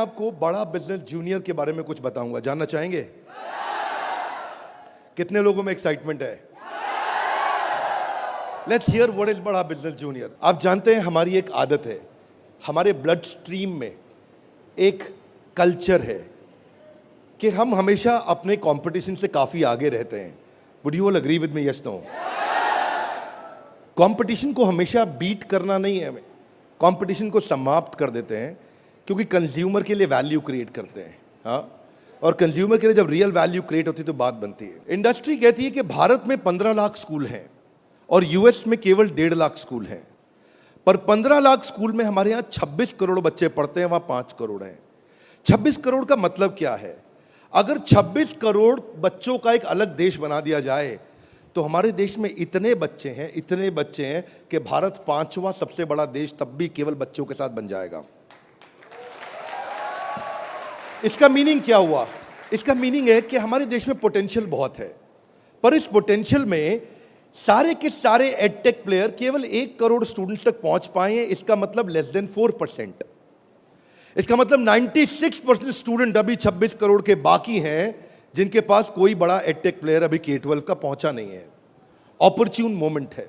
आपको बड़ा business junior के बारे में कुछ बताऊंगा, जानना चाहेंगे? कितने लोगों में एक्साइटमेंट है? लेट्स हियर व्हाट इज बड़ा बिजनेस जूनियर। आप जानते हैं हमारी एक आदत है, हमारे ब्लड स्ट्रीम में एक कल्चर है कि हम हमेशा अपने कंपटीशन से काफी आगे रहते हैं। Would you all agree with me? Yes no? Competition को हमेशा बीट करना नहीं है, हमें कंपटीशन को समाप्त कर देते हैं, क्योंकि कंज्यूमर के लिए वैल्यू क्रिएट करते हैं। हाँ, और कंज्यूमर के लिए जब रियल वैल्यू क्रिएट होती है तो बात बनती है। इंडस्ट्री कहती है कि भारत में 15 लाख स्कूल हैं और यूएस में केवल 1.5 लाख स्कूल हैं, पर 15 लाख स्कूल में हमारे यहाँ 26 करोड़ बच्चे पढ़ते हैं, वहाँ 5 करोड़ हैं। 26 करोड़ का मतलब क्या है? अगर 26 करोड़ बच्चों का एक अलग देश बना दिया जाए तो हमारे देश में इतने बच्चे हैं कि भारत 5वां सबसे बड़ा देश तब भी केवल बच्चों के साथ बन जाएगा। इसका मीनिंग क्या हुआ? इसका मीनिंग है कि हमारे देश में पोटेंशियल बहुत है, पर इस पोटेंशियल में सारे के सारे एडटेक प्लेयर केवल 1 करोड़ स्टूडेंट्स तक पहुंच पाए हैं। इसका मतलब लेस देन 4%। इसका मतलब 96% स्टूडेंट अभी 26 करोड़ के बाकी हैं जिनके पास कोई बड़ा एडटेक प्लेयर अभी K-12 का पहुंचा नहीं है। ऑपर्च्यून मोमेंट है,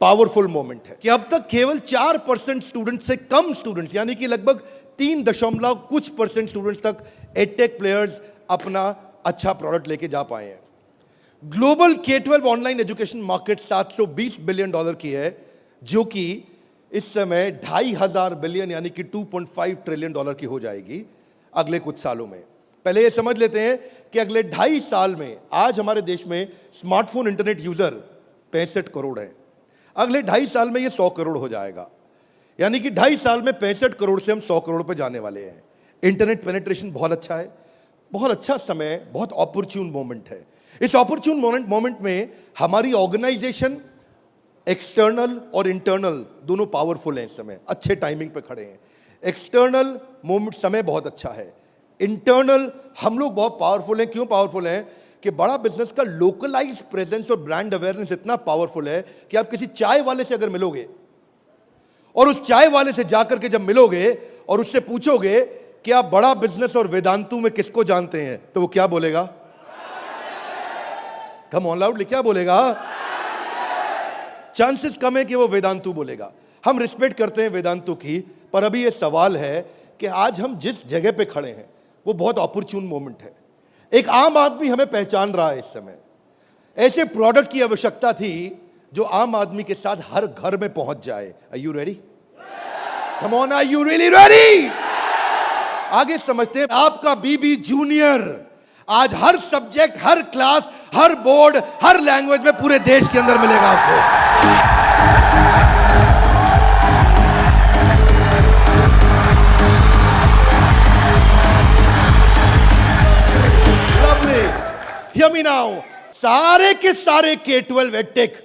पावरफुल मोमेंट है कि अब तक केवल 4% स्टूडेंट से कम स्टूडेंट्स, यानी कि लगभग 3% स्टूडेंट्स तक एडटेक प्लेयर्स अपना अच्छा प्रोडक्ट लेके जा पाए हैं। Global K-12 online education market $720 billion की है, जो कि इस समय 2,500 बिलियन यानी कि $2.5 ट्रिलियन की हो जाएगी अगले कुछ सालों में। पहले ये समझ लेते हैं कि अगले 2.5 साल में आज हमारे देश में स्मार्टफोन इंटरनेट यूजर 65 करोड़ हैं। अगले 2.5 साल में ये 100 करोड़ हो जाएगा, यानी कि 2.5 साल में 65 करोड़ से हम 100 करोड़ पे जाने वाले हैं। इंटरनेट पेनिट्रेशन बहुत अच्छा है, बहुत अच्छा समय, बहुत ऑपर्च्यून मोमेंट है। इस ऑपर्च्यून मोमेंट में हमारी ऑर्गेनाइजेशन एक्सटर्नल और इंटरनल दोनों पावरफुल हैं। इस समय अच्छे टाइमिंग पे खड़े हैं। एक्सटर्नल मोमेंट समय बहुत अच्छा है, इंटरनल हम लोग बहुत पावरफुल हैं। क्यों पावरफुल हैं? कि बड़ा बिजनेस का लोकलाइज्ड प्रेजेंस और ब्रांड अवेयरनेस इतना पावरफुल है कि आप किसी चाय वाले से अगर मिलोगे और उस चाय वाले से जाकर के जब मिलोगे और उससे पूछोगे कि आप बड़ा बिजनेस और वेदांतु में किसको जानते हैं, तो वो क्या बोलेगा? कम ऑन लाउडली, क्या बोलेगा? चांसेस कम है कि वो वेदांतु बोलेगा। हम रिस्पेक्ट करते हैं वेदांतु की, पर अभी ये सवाल है कि आज हम जिस जगह पे खड़े हैं वो बहुत ऑपर्च्यून मोमेंट है। एक आम आदमी हमें पहचान रहा है इस समय। ऐसे प्रोडक्ट की आवश्यकता थी जो आम आदमी के साथ हर घर में पहुंच जाए। Are you ready? Come on, are you really ready? आगे समझते हैं। आपका बीबी जूनियर आज हर सब्जेक्ट, हर क्लास, हर बोर्ड, हर लैंग्वेज में पूरे देश के अंदर मिलेगा आपको। Hear me now, सारे के सारे K-12 एडटेक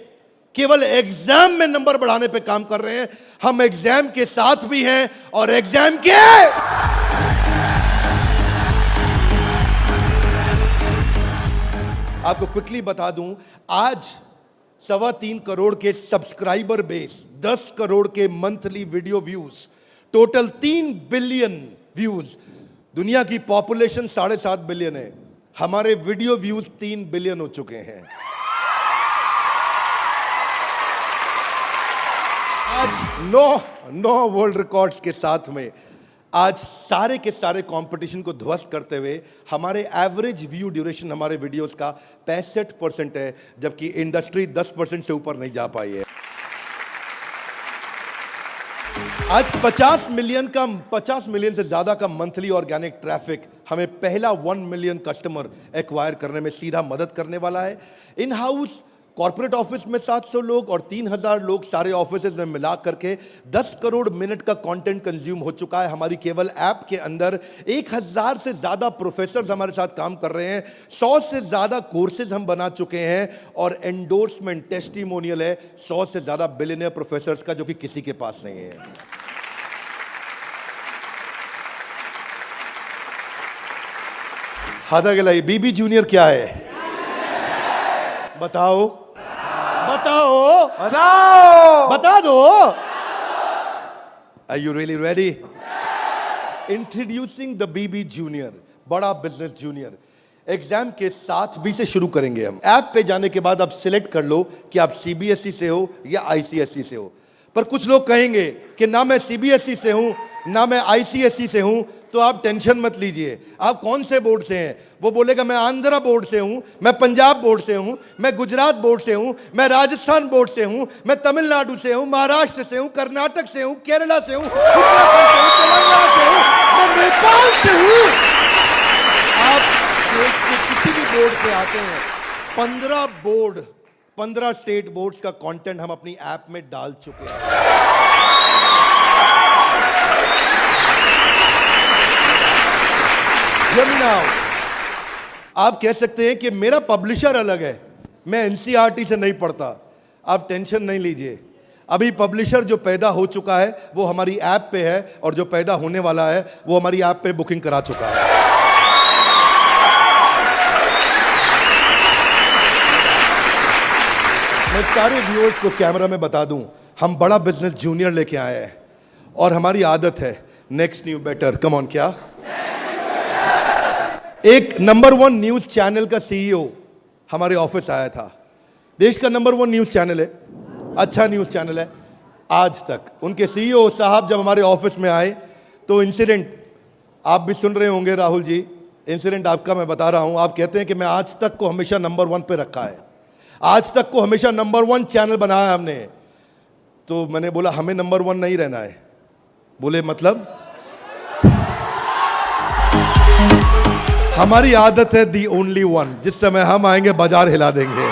केवल एग्जाम में नंबर बढ़ाने पे काम कर रहे हैं। हम एग्जाम के साथ भी हैं और एग्जाम के आपको क्विकली बता दूं, आज 3.25 करोड़ के सब्सक्राइबर बेस, 10 करोड़ के monthly video views, total 3 billion views. दुनिया की पॉपुलेशन 7.5 बिलियन है, हमारे वीडियो व्यूज 3 बिलियन हो चुके हैं। आज 9 वर्ल्ड रिकॉर्ड्स के साथ में आज सारे के सारे कंपटीशन को ध्वस्त करते हुए हमारे एवरेज व्यू ड्यूरेशन हमारे वीडियोस का 65% है, जबकि इंडस्ट्री 10% से ऊपर नहीं जा पाई है। आज 50 मिलियन से ज्यादा का मंथली ऑर्गेनिक ट्रैफिक हमें पहला 1 मिलियन कस्टमर एक्वायर करने में सीधा मदद करने वाला है। इन हाउस कॉर्पोरेट ऑफिस में 700 लोग और 3,000 लोग सारे ऑफिसेज में मिला करके 10 करोड़ मिनट का कंटेंट कंज्यूम हो चुका है। हमारी केवल ऐप के अंदर 1,000 से ज्यादा प्रोफेसर्स हमारे साथ काम कर रहे हैं, 100 से ज्यादा कोर्सेज हम बना चुके हैं और एंडोर्समेंट टेस्टिमोनियल है 100 से ज्यादा बिलियनियर प्रोफेसर्स का, जो कि किसी के पास नहीं है। हाथा गिलाई बीबी जूनियर क्या है? बताओ बताओ बताओ, बता दो। Are you really ready? Introducing the BB junior, Bada business junior. Exam के 7B से शुरू करेंगे हम। ऐप पे जाने के बाद आप सिलेक्ट कर लो कि आप CBSE से हो या ICSE से हो। पर कुछ लोग कहेंगे कि ना मैं CBSE से हूं ना मैं ICSE से हूं, तो आप टेंशन मत लीजिए। आप कौन से बोर्ड से हैं? वो बोलेगा मैं आंध्रा बोर्ड से हूं, मैं पंजाब बोर्ड से हूं, मैं गुजरात बोर्ड से हूं, मैं राजस्थान बोर्ड से हूं, मैं तमिलनाडु से हूं, महाराष्ट्र से हूं, कर्नाटक से हूं, केरला से हूं, उत्तराखंड से हूं, तेलंगाना से हूं, मैं नेपाल से हूं। आप देश के किसी भी बोर्ड से आते हैं, 15 स्टेट बोर्ड्स का कंटेंट हम अपनी ऐप में डाल चुके हैं। आप कह सकते हैं कि मेरा पब्लिशर अलग है, मैं NCERT से नहीं पढ़ता। आप टेंशन नहीं लीजिए, अभी पब्लिशर जो पैदा हो चुका है वो हमारी ऐप पे है, और जो पैदा होने वाला है वो हमारी ऐप पे बुकिंग करा चुका है। मैं सारे व्यूअर्स को कैमरा में बता दूं, हम बड़ा बिजनेस जूनियर लेके आए हैं, और हमारी आदत है next new better. Come on, क्या एक नंबर 1 न्यूज चैनल का CEO हमारे ऑफिस आया था। देश का नंबर 1 न्यूज चैनल है, अच्छा न्यूज चैनल है। आज तक उनके CEO साहब जब हमारे ऑफिस में आए तो इंसिडेंट आप भी सुन रहे होंगे, राहुल जी, इंसिडेंट आपका मैं बता रहा हूं। आप कहते हैं कि मैं आज तक को हमेशा नंबर 1 पे रखा है, आज तक को हमेशा नंबर 1 चैनल बनाया हमने। तो मैंने बोला हमें नंबर 1 नहीं रहना है। बोले मतलब? हमारी आदत है दी ओनली वन, जिस समय हम आएंगे बाजार हिला देंगे।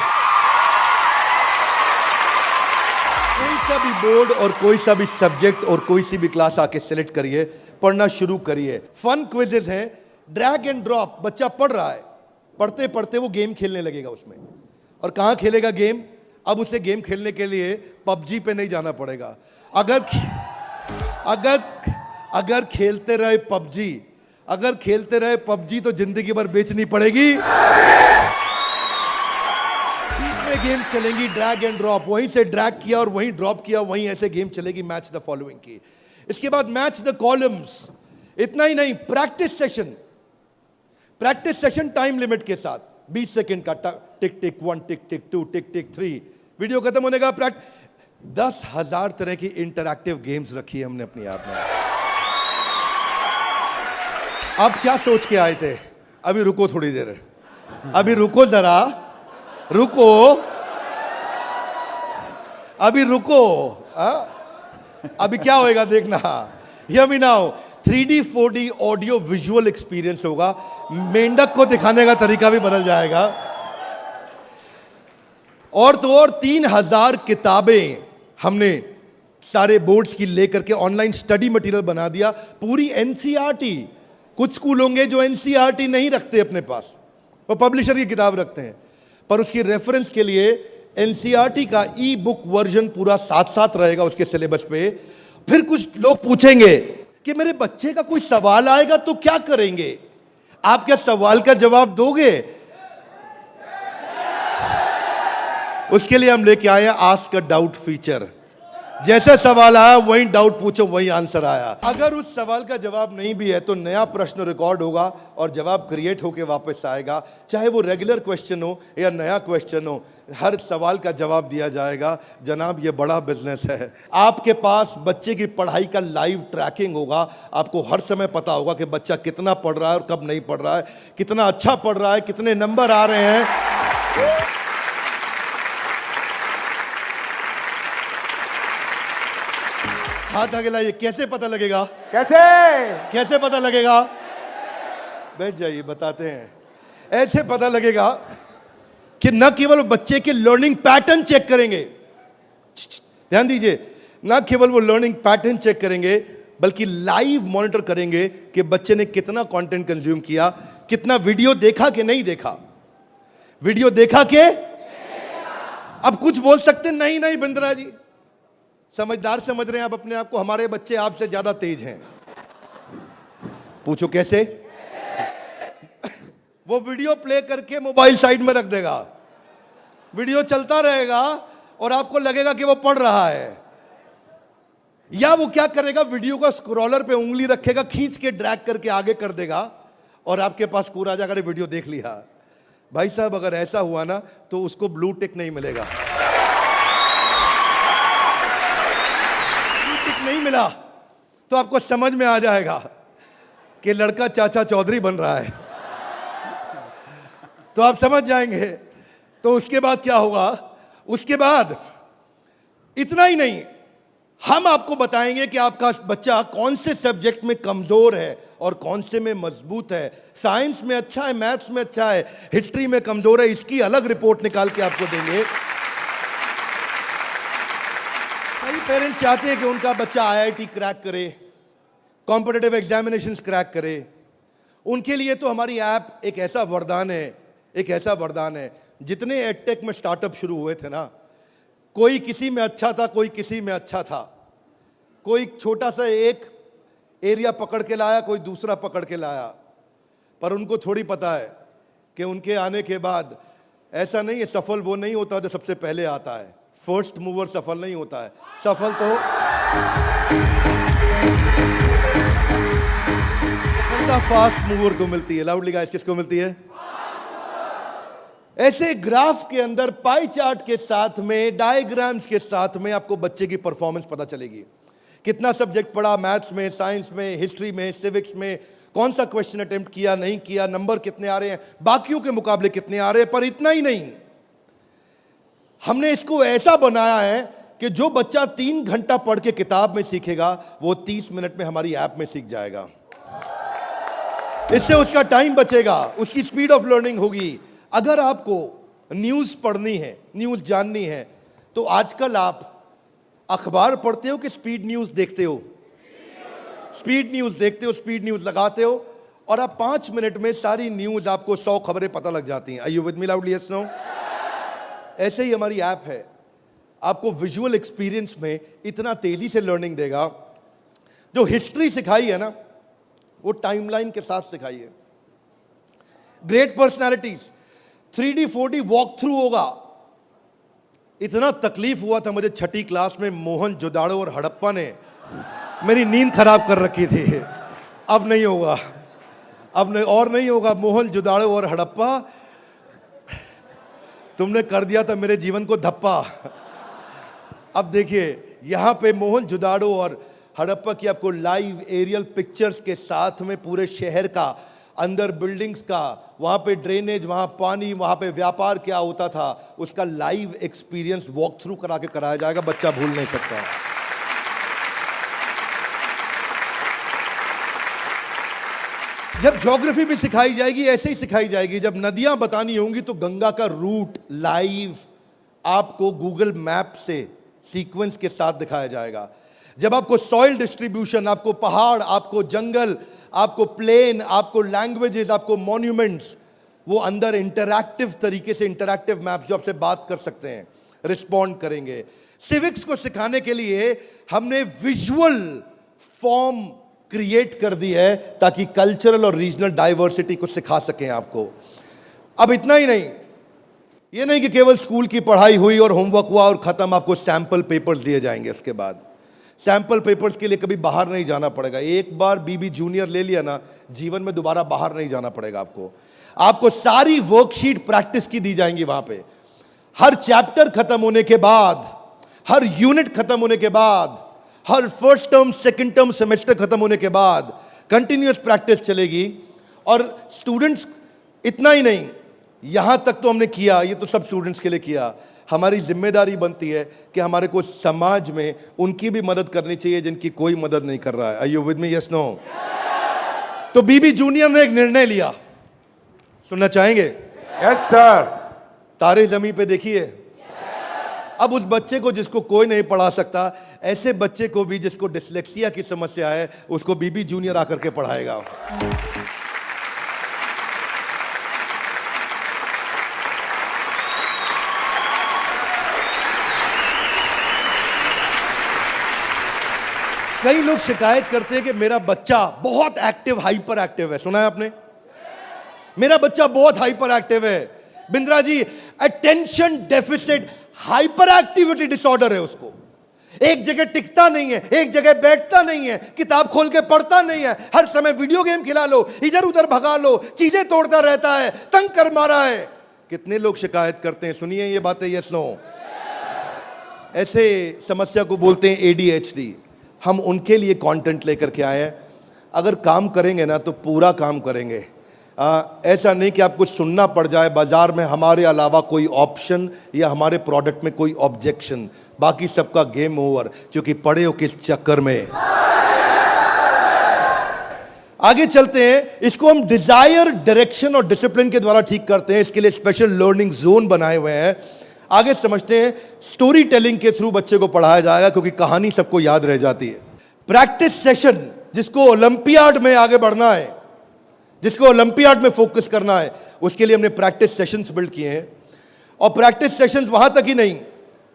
कोई सा भी बोर्ड और कोई सा भी सब्जेक्ट और कोई सी भी क्लास आके सिलेक्ट करिए, पढ़ना शुरू करिए। फन क्विजेज हैं, ड्रैग एंड ड्रॉप। बच्चा पढ़ रहा है, पढ़ते पढ़ते वो गेम खेलने लगेगा उसमें। और कहां खेलेगा गेम? अब उसे गेम खेलने के लिए PUBG पे नहीं जाना पड़ेगा। अगर खेलते रहे PUBG तो जिंदगी भर बेचनी पड़ेगी। बीच में गेम चलेंगी ड्रैग एंड ड्रॉप, वहीं से ड्रैग किया और वहीं ड्रॉप किया, वहीं ऐसे गेम चलेगी मैच द फॉलोइंग की। इसके बाद मैच द कॉलम्स। इतना ही नहीं, प्रैक्टिस सेशन टाइम लिमिट के साथ 20 सेकंड का, टिक टिक 1, टिक टिक 2, टिक टिक 3, वीडियो खत्म होने का 10,000 तरह की इंटरैक्टिव गेम्स रखी है हमने अपनी ऐप में। आप क्या सोच के आए थे? अभी रुको थोड़ी देर, अभी रुको जरा, अभी रुको। अभी क्या होएगा देखना। Hear me now, 3D 4D audio visual experience होगा। मेंढक को दिखाने का तरीका भी बदल जाएगा। और तो और 3,000 किताबें हमने सारे बोर्ड्स की लेकर के ऑनलाइन स्टडी मटेरियल बना दिया, पूरी NCERT। कुछ स्कूल होंगे जो NCERT नहीं रखते अपने पास, वो पब्लिशर की किताब रखते हैं, पर उसकी रेफरेंस के लिए NCERT का ई-बुक वर्जन पूरा साथ साथ रहेगा उसके सिलेबस पे। फिर कुछ लोग पूछेंगे कि मेरे बच्चे का कोई सवाल आएगा तो क्या करेंगे? आप क्या सवाल का जवाब दोगे? उसके लिए हम लेके आए आस्क अ डाउट फीचर। जैसे सवाल आया वही डाउट पूछो, वही आंसर आया। अगर उस सवाल का जवाब नहीं भी है तो नया प्रश्न रिकॉर्ड होगा और जवाब क्रिएट होके वापस आएगा। चाहे वो रेगुलर क्वेश्चन हो या नया क्वेश्चन हो, हर सवाल का जवाब दिया जाएगा। जनाब, ये बड़ा बिजनेस है। आपके पास बच्चे की पढ़ाई का लाइव ट्रैकिंग होगा। आपको हर समय पता होगा कि बच्चा कितना पढ़ रहा है और कब नहीं पढ़ रहा है, कितना अच्छा पढ़ रहा है, कितने नंबर आ रहे हैं। हाथ आगे लाइए। कैसे पता लगेगा? कैसे पता लगेगा? बैठ जाइए, बताते हैं। ऐसे पता लगेगा कि न केवल बच्चे के लर्निंग पैटर्न चेक करेंगे, ध्यान दीजिए, न केवल वो लर्निंग पैटर्न चेक करेंगे बल्कि लाइव मॉनिटर करेंगे कि बच्चे ने कितना कंटेंट कंज्यूम किया, कितना वीडियो देखा कि नहीं देखा। वीडियो देखा के? अब कुछ बोल सकते नहीं, नहीं बिंद्रा जी, समझदार समझ रहे हैं आप अपने आप को, हमारे बच्चे आपसे ज्यादा तेज हैं। पूछो कैसे? वो वीडियो प्ले करके मोबाइल साइड में रख देगा, वीडियो चलता रहेगा और आपको लगेगा कि वो पढ़ रहा है। या वो क्या करेगा, वीडियो का स्क्रॉलर पे उंगली रखेगा, खींच के ड्रैग करके आगे कर देगा और आपके पास स्कोर आ जाएगा, वीडियो देख लिया। भाई साहब अगर ऐसा हुआ ना तो उसको ब्लू टिक नहीं मिलेगा। ब्लू टिक नहीं मिला तो आपको समझ में आ जाएगा कि लड़का चाचा चौधरी बन रहा है, तो आप समझ जाएंगे। तो उसके बाद क्या होगा, उसके बाद इतना ही नहीं, हम आपको बताएंगे कि आपका बच्चा कौन से सब्जेक्ट में कमजोर है और कौन से में मजबूत है। साइंस में अच्छा है, मैथ्स में अच्छा है, हिस्ट्री में कमजोर है, इसकी अलग रिपोर्ट निकाल के आपको देंगे। कई पेरेंट्स चाहते हैं कि उनका बच्चा आईआईटी क्रैक करे, कॉम्पिटिटिव एग्जामिनेशंस क्रैक करे। उनके लिए तो हमारी ऐप एक ऐसा वरदान है, एक ऐसा वरदान है। जितने एडटेक में स्टार्टअप शुरू हुए थे ना, कोई किसी में अच्छा था, कोई किसी में अच्छा था, कोई छोटा सा एक एरिया पकड़ के लाया, कोई दूसरा पकड़ के लाया, पर उनको थोड़ी पता है कि उनके आने के बाद ऐसा नहीं है, सफल वो नहीं होता जो सबसे पहले आता है। फर्स्ट मूवर सफल नहीं होता है, सफल तो फास्ट मूवर को मिलती है। लाउडली गाइस, किसको मिलती है? ऐसे ग्राफ के अंदर पाई चार्ट के साथ में, डायग्राम्स के साथ में आपको बच्चे की परफॉर्मेंस पता चलेगी। कितना सब्जेक्ट पढ़ा, मैथ्स में, साइंस में, हिस्ट्री में, सिविक्स में, कौन सा क्वेश्चन अटेम्प्ट किया, नहीं किया, नंबर कितने आ रहे हैं, बाकियों के मुकाबले कितने आ रहे हैं। पर इतना ही नहीं, हमने इसको ऐसा बनाया है कि जो बच्चा 3 घंटा पढ़ के किताब में सीखेगा, वो 30 मिनट में हमारी ऐप में सीख जाएगा। इससे उसका टाइम बचेगा, उसकी स्पीड ऑफ लर्निंग होगी। अगर आपको न्यूज़ पढ़नी है, न्यूज़ जाननी है, तो आजकल आप अखबार पढ़ते हो कि स्पीड न्यूज़ देखते हो? स्पीड न्यूज़ देखते हो, स्पीड न्यूज़ लगाते हो और आप 5 मिनट में सारी न्यूज़, आपको 100 खबरें पता लग जाती हैं। Are you with me loudly? Yes, no? ऐसे ही हमारी ऐप है, आपको विजुअल एक्सपीरियंस में इतना तेजी से लर्निंग देगा। जो हिस्ट्री सिखाई है ना, वो टाइमलाइन के साथ सिखाई है। Great personalities 3D 4D walk through होगा। इतना तकलीफ हुआ था मुझे 6ठी क्लास में, मोहन जोदाड़ो और हड़प्पा ने मेरी नींद खराब कर रखी थी। अब नहीं होगा, अब नहीं, और नहीं होगा। मोहन जोदाड़ो और हड़प्पा, तुमने कर दिया था मेरे जीवन को धप्पा। अब देखिए, यहां पे मोहन जोदाड़ो और हड़प्पा की आपको लाइव एरियल पिक्चर्स के साथ में पूरे शहर का, अंदर बिल्डिंग्स का, वहां पे ड्रेनेज, वहां पानी, वहां पे व्यापार क्या होता था, उसका लाइव एक्सपीरियंस वॉक थ्रू करा के कराया जाएगा। बच्चा भूल नहीं सकता है। जब ज्योग्राफी भी सिखाई जाएगी, ऐसे ही सिखाई जाएगी। जब नदियां बतानी होंगी तो गंगा का रूट लाइव आपको गूगल मैप से सीक्वेंस के साथ दिखाया जाएगा। जब आपको सॉइल डिस्ट्रीब्यूशन, आपको पहाड़, आपको जंगल, आपको प्लेन, आपको लैंग्वेजेस, आपको मॉन्यूमेंट्स, वो अंदर इंटरैक्टिव तरीके से, इंटरैक्टिव मैप जो आपसे बात कर सकते हैं, रिस्पॉन्ड करेंगे। सिविक्स को सिखाने के लिए हमने विजुअल फॉर्म क्रिएट कर दी है ताकि कल्चरल और रीजनल डाइवर्सिटी को सिखा सकें आपको। अब इतना ही नहीं, ये नहीं कि केवल स्कूल की पढ़ाई हुई और होमवर्क हुआ और खत्म, आपको सैंपल पेपर्स दिए जाएंगे। इसके बाद सैंपल पेपर्स के लिए कभी बाहर नहीं जाना पड़ेगा। एक बार बीबी जूनियर ले लिया ना, जीवन में दोबारा बाहर नहीं जाना पड़ेगा आपको सारी वर्कशीट प्रैक्टिस की दी जाएंगी वहां पे। हर चैप्टर खत्म होने के बाद, हर यूनिट खत्म होने के बाद, हर first term, second term, semester खत्म होने के बाद कंटिन्यूअस प्रैक्टिस चलेगी। और स्टूडेंट्स, इतना ही नहीं, यहां तक तो हमने किया, ये तो सब स्टूडेंट्स के लिए किया। हमारी जिम्मेदारी बनती है कि हमारे को समाज में उनकी भी मदद करनी चाहिए जिनकी कोई मदद नहीं कर रहा है। Are you with me? Yes, no? तो बीबी जूनियर ने एक निर्णय लिया, सुनना चाहेंगे? Yes sir. तारे जमीन पे देखिए। अब उस बच्चे को जिसको कोई नहीं पढ़ा सकता, ऐसे बच्चे को भी जिसको डिसलेक्सिया की समस्या है, उसको बीबी जूनियर आकर के पढ़ाएगा। कई लोग शिकायत करते हैं कि मेरा बच्चा बहुत एक्टिव, हाइपर एक्टिव है। सुना है आपने? मेरा बच्चा बहुत हाइपर एक्टिव है। Bindra ji, attention deficit hyper activity disorder है उसको। एक जगह टिकता नहीं है, एक जगह बैठता नहीं है, किताब खोल के पढ़ता नहीं है, हर समय वीडियो गेम खिला लो, इधर उधर भगा लो, चीजें तोड़ता रहता है, तंग कर मारा है। कितने लोग शिकायत करते हैं, सुनिए ये बातें, यस नो। ऐसे समस्या को बोलते हैं ADHD। हम उनके लिए कंटेंट लेकर के आए हैं। अगर काम करेंगे ना तो पूरा काम करेंगे। ऐसा नहीं कि आपको सुनना पड़ जाए बाजार में हमारे अलावा कोई ऑप्शन या हमारे प्रोडक्ट में कोई ऑब्जेक्शन, बाकी सबका गेम ओवर, क्योंकि पड़े हो किस चक्कर में। आगे चलते हैं। इसको हम डिजायर, डायरेक्शन और डिसिप्लिन के द्वारा ठीक करते हैं। इसके लिए स्पेशल लर्निंग जोन बनाए हुए हैं। आगे समझते हैं। स्टोरी टेलिंग के थ्रू बच्चे को पढ़ाया जाएगा, क्योंकि कहानी सबको याद रह जाती है। प्रैक्टिस सेशन, जिसको ओलंपियाड में आगे बढ़ना है, जिसको ओलंपियाड में फोकस करना है, उसके लिए हमने प्रैक्टिस सेशंस बिल्ड किए हैं। और प्रैक्टिस सेशंस वहां तक ही नहीं,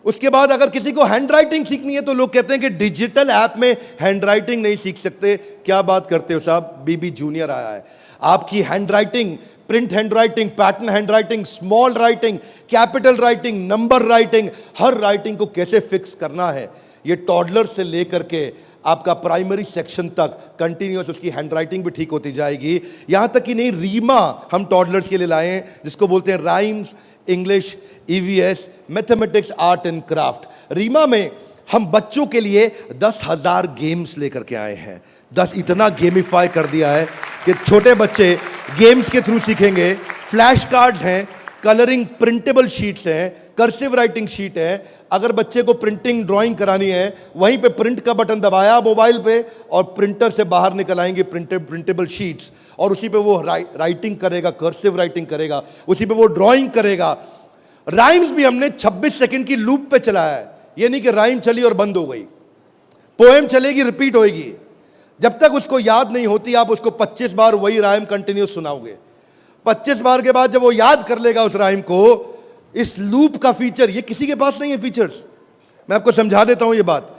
उसके बाद अगर किसी को हैंड राइटिंग सीखनी है तो लोग कहते हैं कि डिजिटल ऐप में हैंड राइटिंग नहीं सीख सकते। क्या बात करते हो साहब, BB जूनियर आया है। आपकी hand writing, print hand writing, pattern hand writing, small writing, capital writing, number writing, हर राइटिंग को कैसे फिक्स करना है, ये टॉडलर से लेकर के आपका प्राइमरी सेक्शन तक कंटिन्यूअस उसकी हैंडराइटिंग भी ठीक होती जाएगी। यहां तक कि नहीं, रीमा हम टॉडलर्स के लिए लाए हैं, जिसको बोलते हैं rhymes, English, EVS, mathematics, art and craft. रीमा में हम बच्चों के लिए 10,000 गेम्स लेकर के आए हैं। 10 इतना गेमिफाई कर दिया है कि छोटे बच्चे गेम्स के थ्रू सीखेंगे। फ्लैश कार्ड्स हैं, कलरिंग प्रिंटेबल शीट्स हैं, कर्सिव राइटिंग शीट है। अगर बच्चे को प्रिंटिंग ड्राइंग करानी है, वहीं पे प्रिंट का बटन दबाया मोबाइल पे और प्रिंटर से बाहर निकल आएंगे प्रिंटेबल शीट्स, और उसी पे वो राइटिंग करेगा, कर्सिव राइटिंग करेगा, उसी पे वो ड्राइंग करेगा। राइम्स भी हमने 26 सेकंड की लूप पे चलाया है। ये नहीं कि राइम चली और बंद हो गई, पोएम चलेगी, रिपीट होएगी। जब तक उसको याद नहीं होती आप उसको 25 बार वही राइम कंटिन्यूस सुनाओगे। 25 बार के बाद जब वो याद कर लेगा उस राइम को, इस लूप का फीचर ये किसी के पास नहीं है। फीचर्स मैं आपको समझा देता हूं ये बात।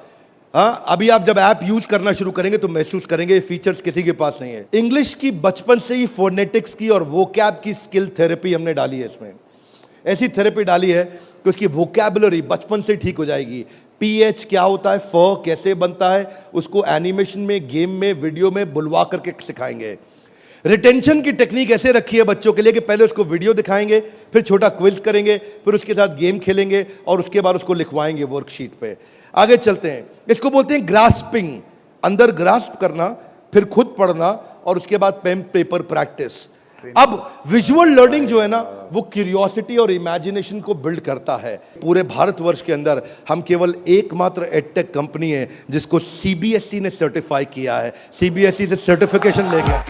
अभी आप जब ऐप यूज करना शुरू करेंगे तो महसूस करेंगे ये फीचर्स किसी के पास नहीं है। इंग्लिश की बचपन से ही फोनेटिक्स की और वोकैब की स्किल थेरेपी हमने डाली है। इसमें ऐसी थेरेपी डाली है कि उसकी वोकैबुलरी बचपन से ठीक हो जाएगी। PH क्या होता है, फ कैसे बनता है, उसको एनिमेशन में, गेम में, वीडियो में बुलवा करके सिखाएंगे। रिटेंशन की टेक्निक ऐसे रखी है बच्चों के लिए कि पहले उसको वीडियो दिखाएंगे, फिर छोटा क्विज करेंगे, फिर उसके साथ गेम खेलेंगे और उसके बाद उसको लिखवाएंगे वर्कशीट पे। आगे चलते हैं। इसको बोलते हैं ग्रास्पिंग, अंदर ग्रास्प करना, फिर खुद पढ़ना और उसके बाद पेन पेपर प्रैक्टिस। अब विजुअल लर्निंग जो है ना, वो क्यूरियोसिटी और इमेजिनेशन को बिल्ड करता है। पूरे भारतवर्ष के अंदर हम केवल एकमात्र एडटेक कंपनी है जिसको CBSE ने सर्टिफाई किया है। CBSE से सर्टिफिकेशन ले गया।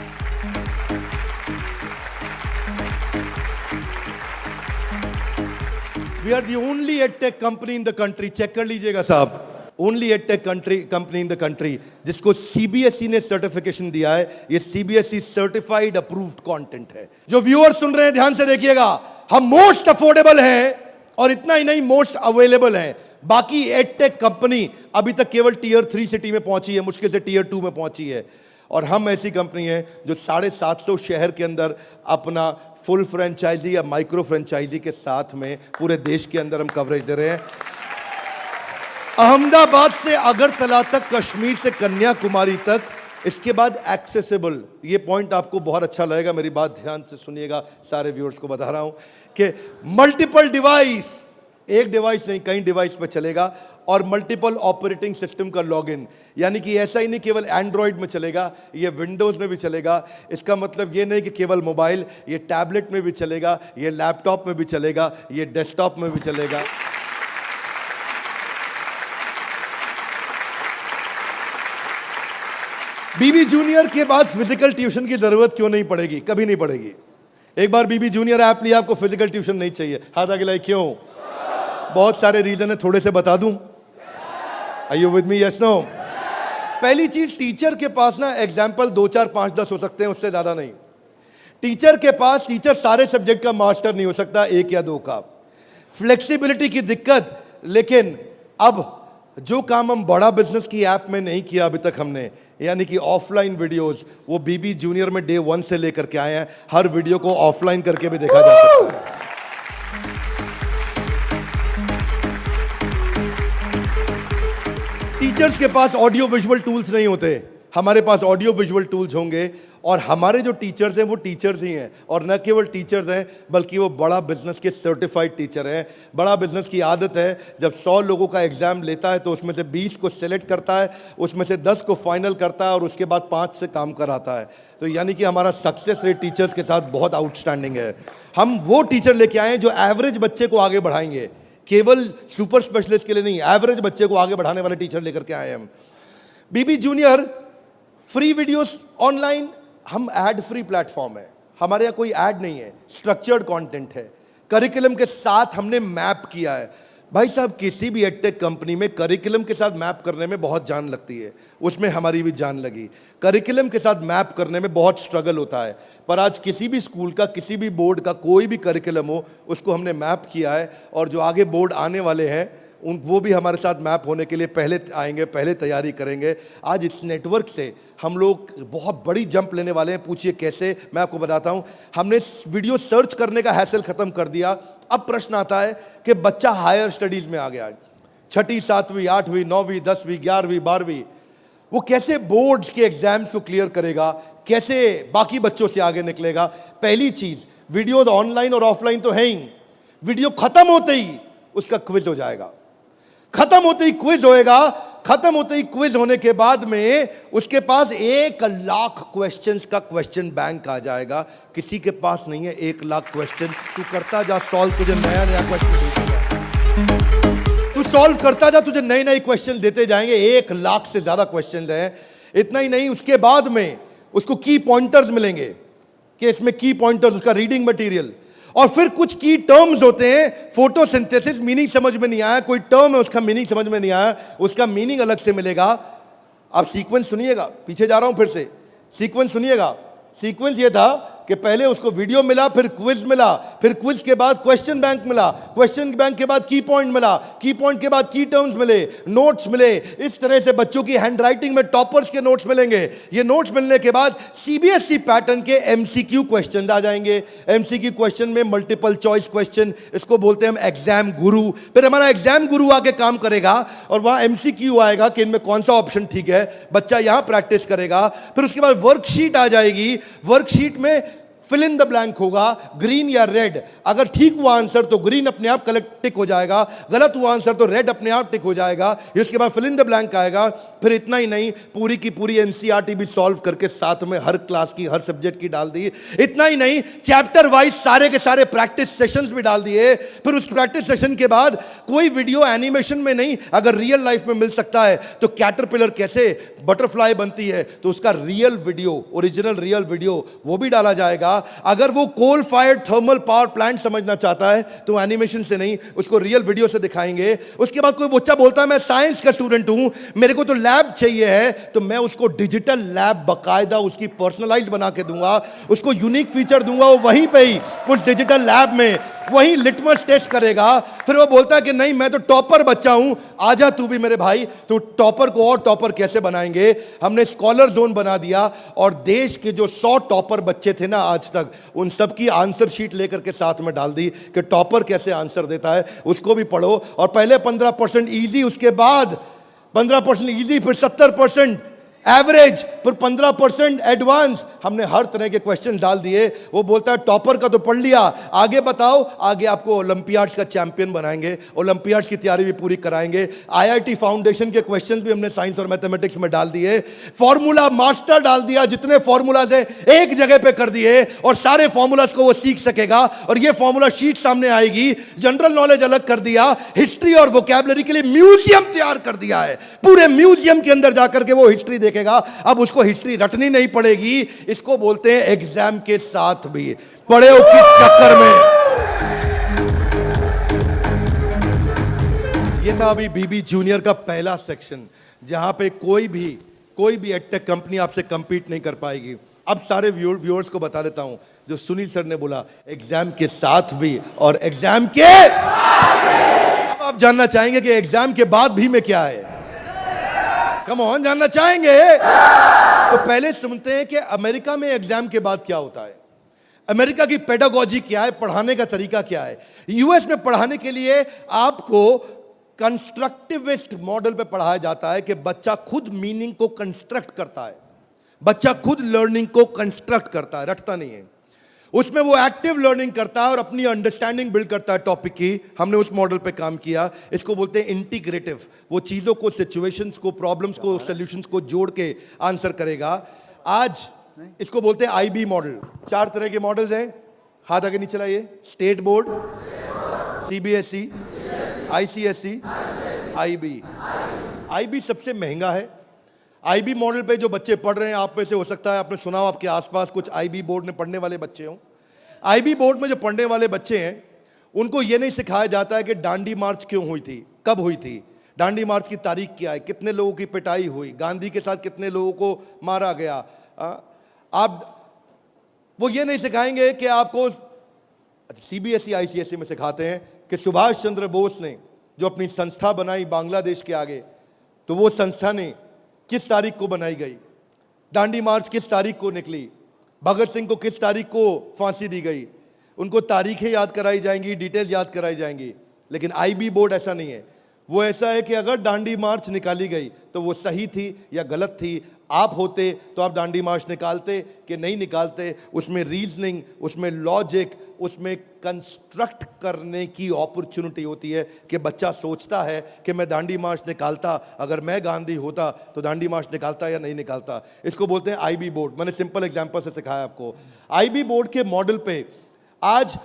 We are the only edtech company in the country, check कर लीजिएगा साहब, only edtech company in the country जिसको CBSE ने सर्टिफिकेशन दिया है। ये CBSE सर्टिफाइड अप्रूव्ड कंटेंट है। जो व्यूअर सुन रहे हैं ध्यान से देखिएगा, हम मोस्ट अफोर्डेबल हैं और इतना ही नहीं मोस्ट अवेलेबल हैं। बाकी एडटेक कंपनी अभी तक केवल Tier 3 सिटी में पहुंची है, मुश्किल से Tier 2 में पहुंची है। और हम ऐसी कंपनी है जो 750 शहर के अंदर अपना फुल फ्रेंचाइजी या माइक्रो फ्रेंचाइजी के साथ में पूरे देश के अंदर हम कवरेज दे रहे हैं। अहमदाबाद से अगरतला तक, कश्मीर से कन्याकुमारी तक, इसके बाद एक्सेसिबल। ये पॉइंट आपको बहुत अच्छा लगेगा, मेरी बात ध्यान से सुनिएगा, सारे व्यूअर्स को बता रहा हूं कि मल्टीपल डिवाइस, एक डिवाइस नहीं कई डिवाइस पे चलेगा, और मल्टीपल ऑपरेटिंग सिस्टम का लॉगिन। यानी कि ऐसा ही नहीं केवल एंड्रॉइड में चलेगा, ये विंडोज में भी चलेगा। इसका मतलब ये नहीं कि केवल मोबाइल, ये टैबलेट में भी चलेगा, ये लैपटॉप में भी चलेगा, ये डेस्कटॉप में भी चलेगा। BB जूनियर के बाद फिजिकल ट्यूशन की जरूरत क्यों नहीं पड़ेगी? कभी नहीं पड़ेगी। एक बार BB जूनियर ऐप लिया, आपको फिजिकल ट्यूशन नहीं चाहिए। हाथ आगे लाइए, क्यों? बहुत सारे रीजन है, थोड़े से बता दूं। Are you with me? Yes, no? पहली चीज, टीचर के पास ना एग्जाम्पल 2, 4, 5, 10 हो सकते हैं, उससे ज्यादा नहीं। टीचर सारे सब्जेक्ट का मास्टर नहीं हो सकता, 1 या 2 का। फ्लेक्सिबिलिटी की दिक्कत, लेकिन अब जो काम हम बड़ा बिजनेस की ऐप में नहीं किया अभी तक हमने, यानी कि ऑफलाइन वीडियोस, वो BB जूनियर में Day 1 से लेकर के आए हैं। हर वीडियो को ऑफलाइन करके भी देखा जा सकता है। टीचर्स के पास ऑडियो विजुअल टूल्स नहीं होते, हमारे पास ऑडियो विजुअल टूल्स होंगे। और हमारे जो टीचर्स हैं वो टीचर्स ही हैं, और न केवल टीचर्स हैं बल्कि वो बड़ा बिजनेस के सर्टिफाइड टीचर हैं। बड़ा बिजनेस की आदत है, जब 100 लोगों का एग्जाम लेता है तो उसमें से 20 को सेलेक्ट करता है, उसमें से 10 को फाइनल करता है और उसके बाद 5 से काम कराता है। तो यानी कि हमारा सक्सेस रेट टीचर्स के साथ बहुत आउटस्टैंडिंग है। हम वो टीचर लेके आए हैं जो एवरेज बच्चे को आगे बढ़ाएंगे, केवल सुपर स्पेशलिस्ट के लिए नहीं, एवरेज बच्चे को आगे बढ़ाने वाले टीचर लेकर के आए हैं हम। बीबी जूनियर फ्री वीडियोस ऑनलाइन, हम एड फ्री प्लेटफॉर्म है, हमारे यहाँ कोई ऐड नहीं है, स्ट्रक्चर्ड कंटेंट है, करिकुलम के साथ हमने मैप किया है। भाई साहब, किसी भी एडटेक कंपनी में करिकुलम के साथ मैप करने में बहुत जान लगती है, उसमें हमारी भी जान लगी। करिकुलम के साथ मैप करने में बहुत स्ट्रगल होता है, पर आज किसी भी स्कूल का, किसी भी बोर्ड का कोई भी करिकुलम हो, उसको हमने मैप किया है। और जो आगे बोर्ड आने वाले हैं वो भी हमारे साथ मैप होने के लिए पहले आएंगे, पहले तैयारी करेंगे। आज इस नेटवर्क से हम लोग बहुत बड़ी जंप लेने वाले हैं। पूछिए कैसे, मैं आपको बताता हूं। हमने वीडियो सर्च करने का हैसल खत्म कर दिया। अब प्रश्न आता है कि बच्चा हायर स्टडीज में आ गया है, 6ठी 7वीं 8वीं 9वीं 10वीं 11वीं 12वीं, वो कैसे बोर्ड्स के एग्जाम्स को क्लियर करेगा, कैसे बाकी बच्चों से आगे निकलेगा। पहली चीज, वीडियोज ऑनलाइन और ऑफलाइन तो है ही, वीडियो खत्म होते ही उसका क्विज हो जाएगा, खत्म होते ही क्विज होएगा, खत्म होते ही क्विज होने के बाद में उसके पास 1 लाख क्वेश्चंस का क्वेश्चन बैंक आ जाएगा। किसी के पास नहीं है 1 लाख क्वेश्चन। तू करता जा सॉल्व, तुझे नया नया क्वेश्चन, तू सॉल्व करता जा, तुझे नए नए क्वेश्चन देते जाएंगे। 1 लाख से ज्यादा क्वेश्चन हैं। इतना ही नहीं, उसके बाद में उसको की पॉइंटर्स मिलेंगे कि इसमें की पॉइंटर्स, उसका रीडिंग मटेरियल, और फिर कुछ की टर्म्स होते हैं। फोटोसिंथेसिस मीनिंग समझ में नहीं आया, कोई टर्म है उसका मीनिंग समझ में नहीं आया, उसका मीनिंग अलग से मिलेगा। आप सीक्वेंस सुनिएगा, पीछे जा रहा हूं फिर से, सीक्वेंस सुनिएगा। सीक्वेंस ये था कि पहले उसको वीडियो मिला, फिर क्विज मिला, फिर क्विज के बाद क्वेश्चन बैंक मिला, क्वेश्चन बैंक के बाद की पॉइंट मिला, की पॉइंट के बाद की टर्म्स मिले, नोट्स मिले। इस तरह से बच्चों की हैंडराइटिंग में टॉपर्स के नोट्स मिलेंगे। ये नोट्स मिलने के बाद सीबीएसई पैटर्न के एमसीक्यू क्वेश्चन आ जाएंगे। एमसीक्यू क्वेश्चन में मल्टीपल चॉइस क्वेश्चन, इसको बोलते हैं हम एग्जाम गुरु। फिर हमारा एग्जाम गुरु आके काम करेगा और वहां एमसीक्यू आएगा कि इनमें कौन सा ऑप्शन ठीक है, बच्चा यहां प्रैक्टिस करेगा। फिर उसके बाद वर्कशीट आ जाएगी, वर्कशीट में फिल इन द ब्लैंक होगा, ग्रीन या रेड। अगर ठीक हुआ आंसर तो ग्रीन अपने आप कलेक्ट टिक हो जाएगा, गलत हुआ आंसर तो रेड अपने आप टिक हो जाएगा। इसके बाद फिल इन द ब्लैंक आएगा। फिर इतना ही नहीं, पूरी की पूरी एनसीईआरटी भी सॉल्व करके साथ में हर क्लास की, हर सब्जेक्ट की डाल दी। इतना ही नहीं, चैप्टर वाइज सारे के सारे प्रैक्टिस सेशंस भी डाल दिए। फिर उस प्रैक्टिस सेशन के बाद कोई वीडियो एनिमेशन में नहीं, अगर रियल लाइफ में मिल सकता है तो कैटरपिलर कैसे बटरफ्लाई बनती है तो उसका real video, original real video वो भी डाला जाएगा। अगर वो coal fired thermal power plant समझना चाहता है तो एनिमेशन से नहीं, उसको रियल वीडियो से दिखाएंगे। उसके बाद कोई बच्चा बोलता है मैं साइंस का स्टूडेंट हूं, मेरे को तो लैब चाहिए है, तो मैं उसको डिजिटल लैब बकायदा उसकी पर्सनलाइज्ड बना के दूंगा, उसको यूनिक फीचर दूंगा। वो वहीं पे ही उस डिजिटल लैब में वहीं लिटमस टेस्ट करेगा। फिर वो बोलता है कि नहीं मैं तो टॉपर बच्चा हूं, आजा तू भी मेरे भाई। तो टॉपर को और टॉपर कैसे बनाएंगे, हमने स्कॉलर जोन बना दिया और देश के जो 100 टॉपर बच्चे थे ना आज तक, उन सब की आंसर शीट लेकर के साथ में डाल दी कि टॉपर कैसे आंसर देता है, उसको भी पढ़ो। और पहले 15% इजी, उसके बाद 15% इजी, फिर 70% एवरेज, फिर 15% एडवांस। हमने हर तरह के क्वेश्चन डाल दिए। वो बोलता है टॉपर का तो पढ़ लिया, आगे बताओ। आगे आपको ओलंपियाड्स का चैंपियन बनाएंगे, ओलंपियाड्स की तैयारी भी पूरी कराएंगे। आईआईटी फाउंडेशन के क्वेश्चंस भी हमने साइंस और मैथमेटिक्स में डाल दिए। फॉर्मूला मास्टर डाल दिया, जितने फॉर्मूलाज है एक जगह पे कर दिए और सारे फॉर्मूलाज को वो सीख सकेगा। और ये फॉर्मूला शीट सामने आएगी। जनरल नॉलेज अलग कर दिया, हिस्ट्री और वोकैबुलरी के लिए म्यूजियम तैयार कर दिया है। पूरे म्यूजियम के अंदर जाकर के वो हिस्ट्री देखेगा। अब उसको हिस्ट्री रटनी नहीं पड़ेगी। इसको बोलते हैं एग्जाम के साथ भी पढ़े हो किस चक्कर में। ये था अभी बीबी जूनियर का पहला सेक्शन, जहां पे कोई भी एडटेक कंपनी आपसे कंपीट नहीं कर पाएगी। अब सारे व्यूअर्स को बता देता हूं जो सुनील सर ने बोला, एग्जाम के साथ भी और एग्जाम के अब आप जानना चाहेंगे कि एग्जाम के बाद भी में क्या है। कम ऑन, जानना चाहेंगे तो पहले सुनते हैं कि अमेरिका में एग्जाम के बाद क्या होता है, अमेरिका की पेडागोजी क्या है, पढ़ाने का तरीका क्या है। यूएस में पढ़ाने के लिए आपको कंस्ट्रक्टिविस्ट मॉडल पे पढ़ाया जाता है कि बच्चा खुद मीनिंग को कंस्ट्रक्ट करता है, बच्चा खुद लर्निंग को कंस्ट्रक्ट करता है, रटता नहीं है। उसमें वो एक्टिव लर्निंग करता है और अपनी अंडरस्टैंडिंग बिल्ड करता है टॉपिक की। हमने उस मॉडल पे काम किया। इसको बोलते हैं इंटीग्रेटिव। वो चीजों को, सिचुएशंस को, प्रॉब्लम्स को, सॉल्यूशंस को जोड़ के आंसर करेगा। आज इसको बोलते हैं आईबी मॉडल। 4 तरह के मॉडल्स हैं, हाथ आगे नीचे लाइए। State board, CBSE, ICSE, IB. IB सबसे महंगा है। आईबी मॉडल पे जो बच्चे पढ़ रहे हैं, आप में से हो सकता है आपने सुना हो, आपके आसपास कुछ आईबी बोर्ड में पढ़ने वाले बच्चे हों। आईबी बोर्ड में जो पढ़ने वाले बच्चे हैं, उनको ये नहीं सिखाया जाता है कि डांडी मार्च क्यों हुई थी, कब हुई थी, डांडी मार्च की तारीख क्या है, कितने लोगों की पिटाई हुई, गांधी के साथ कितने लोगों को मारा गया। आप वो ये नहीं सिखाएंगे कि आपको, सीबीएसई आईसीएसई में सिखाते हैं कि सुभाष चंद्र बोस ने जो अपनी संस्था बनाई बांग्लादेश के आगे, तो वो संस्था ने किस तारीख को बनाई गई, डांडी मार्च किस तारीख को निकली, भगत सिंह को किस तारीख को फांसी दी गई। उनको तारीखें याद कराई जाएंगी, डिटेल याद कराई जाएंगी। लेकिन आईबी बोर्ड ऐसा नहीं है। वो ऐसा है कि अगर डांडी मार्च निकाली गई तो वो सही थी या गलत थी। आप होते तो आप डांडी मार्च निकालते कि नहीं निकालते। उसमें रीजनिंग, उसमें लॉजिक, उसमें कंस्ट्रक्ट करने की अपॉर्चुनिटी होती है कि बच्चा सोचता है कि मैं डांडी मार्च निकालता, अगर मैं गांधी होता तो डांडी मार्च निकालता या नहीं निकालता। इसको बोलते हैं आईबी बोर्ड। मैंने सिंपल एग्जांपल से सिखाया आपको। आईबी बोर्ड के मॉडल पे आज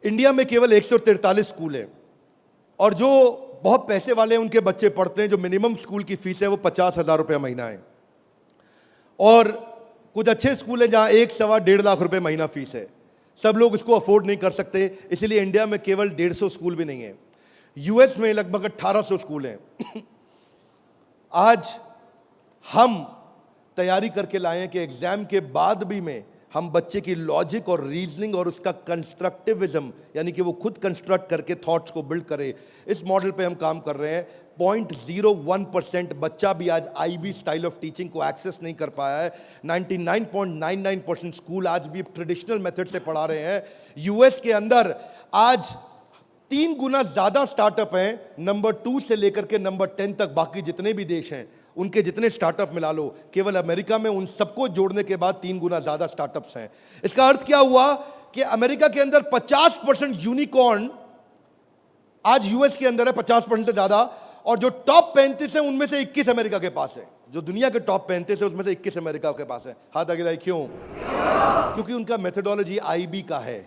इंडिया में केवल 143 स्कूल हैं, और जो बहुत पैसे वाले उनके बच्चे पढ़ते हैं। जो मिनिमम स्कूल की फीस है वो 50,000 रुपये महीना है, और कुछ अच्छे स्कूल हैं जहां 1, सवा 1.5 लाख रुपए महीना फीस है। सब लोग इसको अफोर्ड नहीं कर सकते, इसलिए इंडिया में केवल 150 स्कूल भी नहीं है। यूएस में लगभग 1800 स्कूल हैं। आज हम तैयारी करके लाए हैं कि एग्जाम के बाद भी में हम बच्चे की लॉजिक और रीजनिंग और उसका कंस्ट्रक्टिविज्म, यानी कि वो खुद कंस्ट्रक्ट करके थॉट्स को बिल्ड करे, इस मॉडल पे हम काम कर रहे हैं। 0.01% बच्चा भी आज आईबी स्टाइल ऑफ टीचिंग को एक्सेस नहीं कर पाया है। 99.99% स्कूल आज भी ट्रेडिशनल मेथड से पढ़ा रहे हैं। यूएस के अंदर आज 3 गुना ज्यादा स्टार्टअप हैं, नंबर 2 से लेकर के नंबर 10 तक। बाकी जितने भी देश हैं उनके जितने स्टार्टअप मिला लो, केवल अमेरिका में उन सबको जोड़ने के बाद 3 गुना ज्यादा स्टार्टअप्स हैं। इसका अर्थ क्या हुआ कि अमेरिका के अंदर 50% यूनिकॉर्न आज यूएस के अंदर है, 50% से ज्यादा। और जो टॉप 35 है उनमें से 21 अमेरिका के पास है। जो दुनिया के टॉप 35 है उसमें से 21 अमेरिका के पास है। हाथ आगे लाइए। क्यों? क्योंकि उनका मेथोडोलॉजी आईबी का है।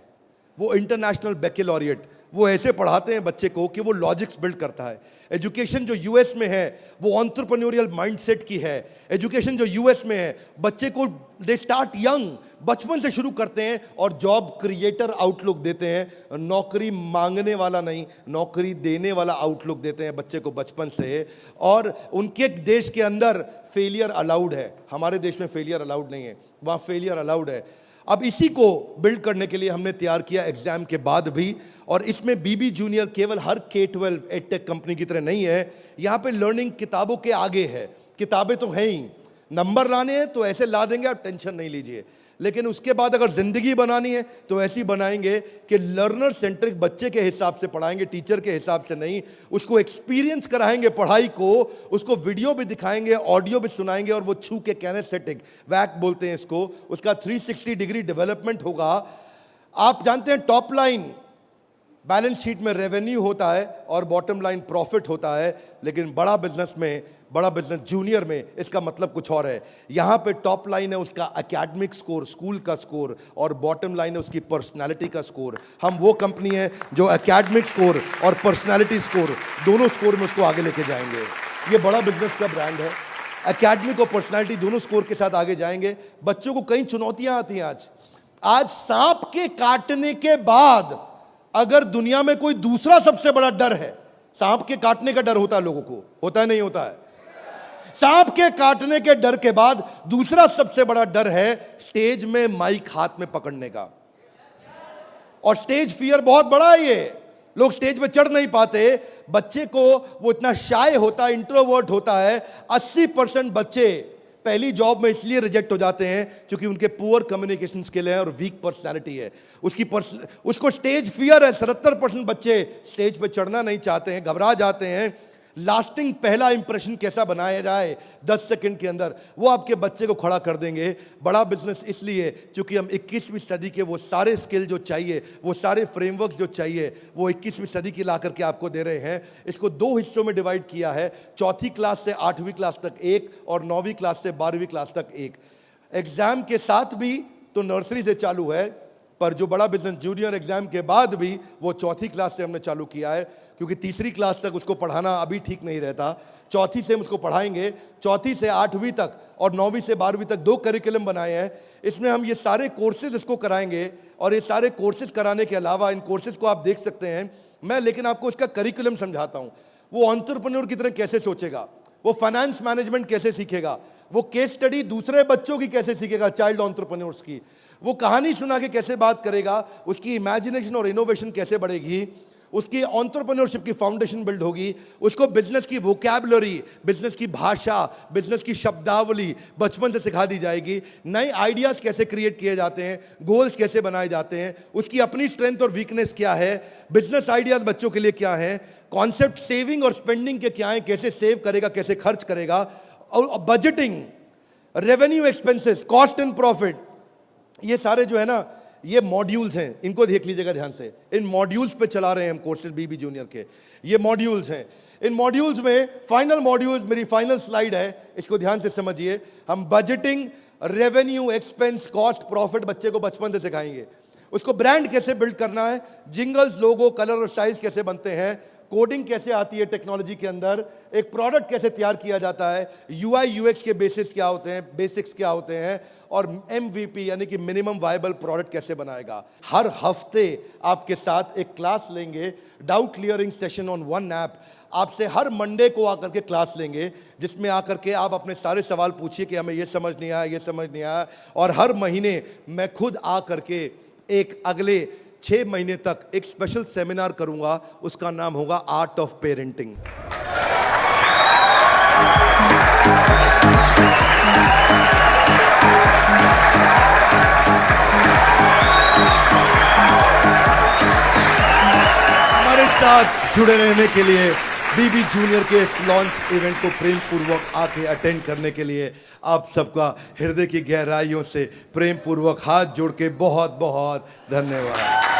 वो इंटरनेशनल बैकलॉरिएट, वो ऐसे पढ़ाते हैं बच्चे को कि वो लॉजिक्स बिल्ड करता है। एजुकेशन जो यूएस में है वो एंटरप्रेन्योरियल माइंडसेट की है। एजुकेशन जो यूएस में है, बच्चे को दे स्टार्ट यंग, बचपन से शुरू करते हैं और जॉब क्रिएटर आउटलुक देते हैं। नौकरी मांगने वाला नहीं, नौकरी देने वाला आउटलुक देते हैं बच्चे को बचपन से। और उनके देश के अंदर फेलियर अलाउड है, हमारे देश में फेलियर अलाउड नहीं है, वहाँ फेलियर अलाउड है। अब इसी को बिल्ड करने के लिए हमने तैयार किया एग्जाम के बाद भी। और इसमें बीबी जूनियर केवल हर K-12 एडटेक कंपनी की तरह नहीं है। यहाँ पे लर्निंग किताबों के आगे है। किताबें तो हैं ही, नंबर लाने हैं तो ऐसे ला देंगे, आप टेंशन नहीं लीजिए। लेकिन उसके बाद अगर जिंदगी बनानी है तो ऐसी बनाएंगे कि लर्नर सेंट्रिक बच्चे के हिसाब से पढ़ाएंगे, टीचर के हिसाब से नहीं। उसको एक्सपीरियंस कराएंगे पढ़ाई को, उसको वीडियो भी दिखाएंगे, ऑडियो भी सुनाएंगे, और वो छू के कैनेस्थेटिक, वैक बोलते हैं इसको, उसका 360 डिग्री डेवलपमेंट होगा। आप जानते हैं टॉप लाइन बैलेंस शीट में रेवेन्यू होता है और बॉटम लाइन प्रॉफिट होता है, लेकिन बड़ा बिजनेस में, बड़ा बिजनेस जूनियर में इसका मतलब कुछ और है। यहां पे टॉप लाइन है उसका एकेडमिक स्कोर, स्कूल का स्कोर, और बॉटम लाइन है उसकी पर्सनालिटी का स्कोर। हम वो कंपनी है जो एकेडमिक स्कोर और पर्सनालिटी स्कोर, दोनों स्कोर में उसको आगे लेके जाएंगे। ये बड़ा बिजनेस का ब्रांड है। एकेडमिक और पर्सनालिटी दोनों स्कोर के साथ आगे जाएंगे। बच्चों को कई चुनौतियां आती हैं। आज सांप के काटने के बाद अगर दुनिया में कोई दूसरा सबसे बड़ा डर है, सांप के काटने का डर होता है लोगों को, होता है नहीं होता है? सांप के काटने के डर के बाद दूसरा सबसे बड़ा डर है स्टेज में माइक हाथ में पकड़ने का। और स्टेज फियर बहुत बड़ा है। ये लोग स्टेज पे चढ़ नहीं पाते। बच्चे को वो इतना शाय होता है, इंट्रोवर्ट होता है। 80% बच्चे पहली जॉब में इसलिए रिजेक्ट हो जाते हैं क्योंकि उनके पुअर कम्युनिकेशन स्किल है और वीक पर्सनालिटी है। उसको स्टेज फियर है। 77% बच्चे स्टेज पे चढ़ना नहीं चाहते हैं, घबरा जाते हैं। लास्टिंग पहला इंप्रेशन कैसा बनाया जाए 10 सेकंड के अंदर, वो आपके बच्चे को खड़ा कर देंगे। बड़ा बिजनेस इसलिए क्योंकि हम 21वीं सदी के वो सारे स्किल जो चाहिए, वो सारे फ्रेमवर्क जो चाहिए, वो 21वीं सदी की ला करके आपको दे रहे हैं। इसको 2 हिस्सों में डिवाइड किया है, 4th क्लास से 8वीं क्लास तक एक और 9वीं क्लास से 12वीं क्लास तक एक। एग्जाम के साथ भी तो नर्सरी से चालू है, पर जो बड़ा बिजनेस जूनियर एग्जाम के बाद भी वो 4th क्लास से हमने चालू किया है, क्योंकि 3री क्लास तक उसको पढ़ाना अभी ठीक नहीं रहता। 4th से हम उसको पढ़ाएंगे, 4th से 8वीं तक और 9वीं से 12वीं तक 2 करिकुलम बनाए हैं। इसमें हम ये सारे कोर्सेज इसको कराएंगे और ये सारे कोर्सेज कराने के अलावा इन कोर्सेज को आप देख सकते हैं मैं, लेकिन आपको इसका करिकुलम समझाता हूँ। वो एंटरप्रेन्योर की तरह कैसे सोचेगा, वो फाइनेंस मैनेजमेंट कैसे सीखेगा, वो केस स्टडी दूसरे बच्चों की कैसे सीखेगा, चाइल्ड एंटरप्रेन्योर्स की, वो कहानी सुना के कैसे बात करेगा, उसकी इमेजिनेशन और इनोवेशन कैसे बढ़ेगी, उसकी एंटरप्रेन्योरशिप की फाउंडेशन बिल्ड होगी, उसको बिजनेस की वोकैबुलरी, बिजनेस की भाषा, बिजनेस की शब्दावली बचपन से सिखा दी जाएगी। नए आइडियाज कैसे क्रिएट किए जाते हैं, गोल्स कैसे बनाए जाते हैं, उसकी अपनी स्ट्रेंथ और वीकनेस क्या है, बिजनेस आइडियाज बच्चों के लिए क्या है, कॉन्सेप्ट सेविंग और स्पेंडिंग के क्या है, कैसे सेव करेगा, कैसे खर्च करेगा, और budgeting, revenue expenses, cost and profit, ये सारे जो है ना, ये मॉड्यूल्स हैं। इनको देख लीजिएगा ध्यान से। इन मॉड्यूल्स पे चला रहे हैं हम कोर्सेज बीबी जूनियर के। ये मॉड्यूल्स हैं। इन मॉड्यूल्स में फाइनल मॉड्यूल्स, मेरी फाइनल स्लाइड है, इसको ध्यान से समझिए। हम budgeting, revenue, expense, cost, profit बच्चे को बचपन से सिखाएंगे। उसको ब्रांड कैसे बिल्ड करना है, जिंगल्स, लोगो, कलर और स्टाइल्स कैसे बनते हैं, कोडिंग कैसे आती है टेक्नोलॉजी के अंदर, एक प्रोडक्ट कैसे तैयार किया जाता है, यूआई यूएक्स के बेसिस क्या होते हैं, बेसिक्स क्या होते हैं, और एमवीपी यानी कि मिनिमम वायबल प्रोडक्ट कैसे बनाएगा। हर हफ्ते आपके साथ एक क्लास लेंगे, doubt clearing session on one app. आपसे हर मंडे को आकर के क्लास लेंगे, जिसमें आकर के आप अपने सारे सवाल पूछिए कि हमें ये समझ नहीं आया, ये समझ नहीं आया। और हर महीने मैं खुद आकर के एक अगले 6 महीने तक एक स्पेशल सेमिनार करूंगा, उसका नाम होगा आर्ट ऑफ पेरेंटिंग। हमारे साथ जुड़े रहने के लिए, बीबी जूनियर के इस लॉन्च इवेंट को प्रेम पूर्वक आके अटेंड करने के लिए आप सबका हृदय की गहराइयों से प्रेम पूर्वक हाथ जोड़ के बहुत बहुत धन्यवाद।